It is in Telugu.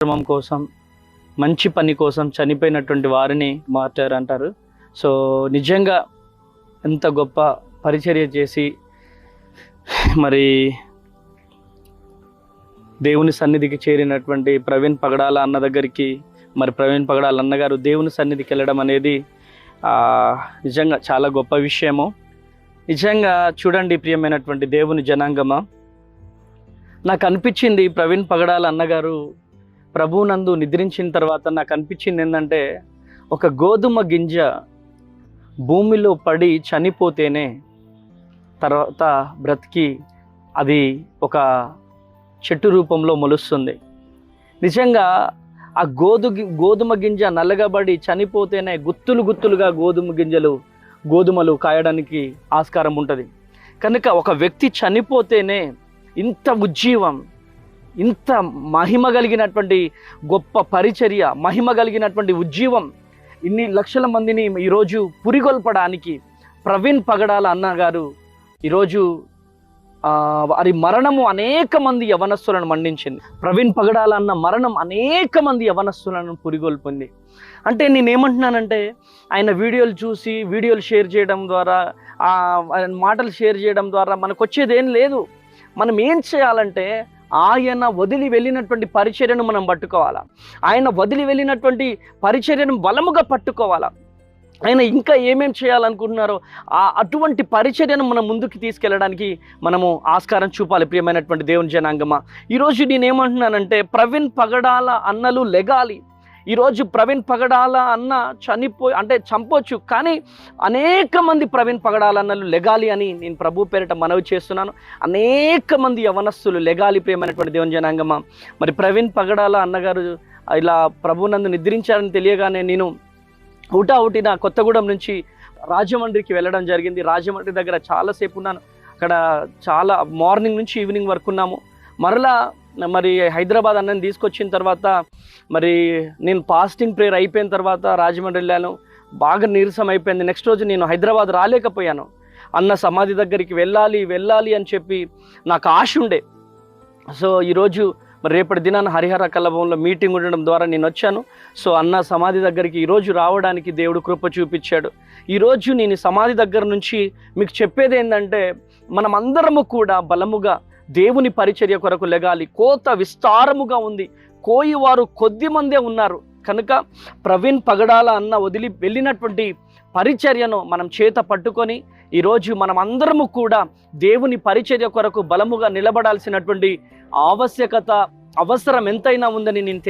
ధర్మం కోసం, మంచి పని కోసం చనిపోయినటువంటి వారిని మార్టార్ అంటారు. సో నిజంగా ఎంత గొప్ప పరిచర్య చేసి మరి దేవుని సన్నిధికి చేరినటువంటి ప్రవీణ్ పగడాల అన్న దగ్గరికి, మరి ప్రవీణ్ పగడాల అన్నగారు దేవుని సన్నిధికి వెళ్ళడం అనేది నిజంగా చాలా గొప్ప విషయము. నిజంగా చూడండి ప్రియమైనటువంటి దేవుని జనాంగమా, నాకు అనిపించింది ప్రవీణ్ పగడాల అన్నగారు ప్రభువునందు నిద్రించిన తర్వాత నాకు అనిపించింది ఏంటంటే, ఒక గోధుమ గింజ భూమిలో పడి చనిపోతేనే తర్వాత బ్రతికి అది ఒక చెట్టు రూపంలో మొలుస్తుంది. నిజంగా ఆ గోధుమ గింజ నల్లగబడి చనిపోతేనే గుత్తులుగా గోధుమలు కాయడానికి ఆస్కారం ఉంటుంది. కనుక ఒక వ్యక్తి చనిపోతేనే ఇంత ఉజ్జీవం, ఇంత మహిమ కలిగినటువంటి గొప్ప పరిచర్య, మహిమ కలిగినటువంటి ఉజ్జీవం ఇన్ని లక్షల మందిని ఈరోజు పురిగొల్పడానికి ప్రవీణ్ పగడాల అన్నగారు ఈరోజు వారి మరణము అనేక మంది యవనస్తులను మండించింది. ప్రవీణ్ పగడాల అన్న మరణం అనేక మంది యవనస్తులను పురిగొల్పింది. అంటే నేనేమంటున్నానంటే, ఆయన వీడియోలు షేర్ చేయడం ద్వారా, మాటలు షేర్ చేయడం ద్వారా మనకు వచ్చేది ఏం లేదు. మనం ఏం చేయాలంటే, ఆయన వదిలి వెళ్ళినటువంటి పరిచర్యను మనం పట్టుకోవాలా. ఆయన వదిలి వెళ్ళినటువంటి పరిచర్యను బలముగా పట్టుకోవాలా. ఆయన ఇంకా ఏమేం చేయాలనుకుంటున్నారో అటువంటి పరిచర్యను మనం ముందుకు తీసుకెళ్ళడానికి మనము ఆస్కారం చూపాలి. ప్రియమైనటువంటి దేవుని జనాంగమా, ఈరోజు నేనేమంటున్నానంటే, ప్రవీణ్ పగడాల అన్నలు లెగాలి. ఈరోజు ప్రవీణ్ పగడాల అన్న చంపొచ్చు, కానీ అనేక మంది ప్రవీణ్ పగడాల అన్నలు లెగాలి అని నేను ప్రభు పేరిట మనవి చేస్తున్నాను. అనేక మంది యవనస్తులు లెగాలి. ప్రియమైనటువంటి దేవుని జనాంగమా, మరి ప్రవీణ్ పగడాల అన్నగారు ఇలా ప్రభునందు నిద్రించారని తెలియగానే నేను హుటాహుటిన కొత్తగూడెం నుంచి రాజమండ్రికి వెళ్ళడం జరిగింది. రాజమండ్రి దగ్గర చాలాసేపు ఉన్నాను. అక్కడ చాలా మార్నింగ్ నుంచి ఈవినింగ్ వరకు ఉన్నాము. మరలా మరి హైదరాబాద్ అన్నని తీసుకొచ్చిన తర్వాత మరి నేను ఫాస్టింగ్ ప్రేయర్ అయిపోయిన తర్వాత రాజమండ్రి వెళ్ళాను. బాగా నీరసం అయిపోయింది. నెక్స్ట్ రోజు నేను హైదరాబాద్ రాలేకపోయాను. అన్న సమాధి దగ్గరికి వెళ్ళాలి అని చెప్పి నాకు ఆశ ఉండే. సో ఈరోజు మరి రేపటి దినాన హరిహర కల్లభవన్లో మీటింగ్ ఉండడం ద్వారా నేను వచ్చాను. సో అన్న సమాధి దగ్గరికి ఈరోజు రావడానికి దేవుడు కృప చూపించాడు. ఈరోజు నేను సమాధి దగ్గర నుంచి మీకు చెప్పేది ఏంటంటే, మనమందరము కూడా బలముగా దేవుని పరిచర్య కొరకు లెగాలి. కోత విస్తారముగా ఉంది, కోయివారు కొద్ది మందే ఉన్నారు. కనుక ప్రవీణ్ పగడాల అన్న వదిలి వెళ్ళినటువంటి పరిచర్యను మనం చేత పట్టుకొని ఈరోజు మనం అందరము కూడా దేవుని పరిచర్య కొరకు బలముగా నిలబడాల్సినటువంటి అవసరం ఎంతైనా ఉందని నేను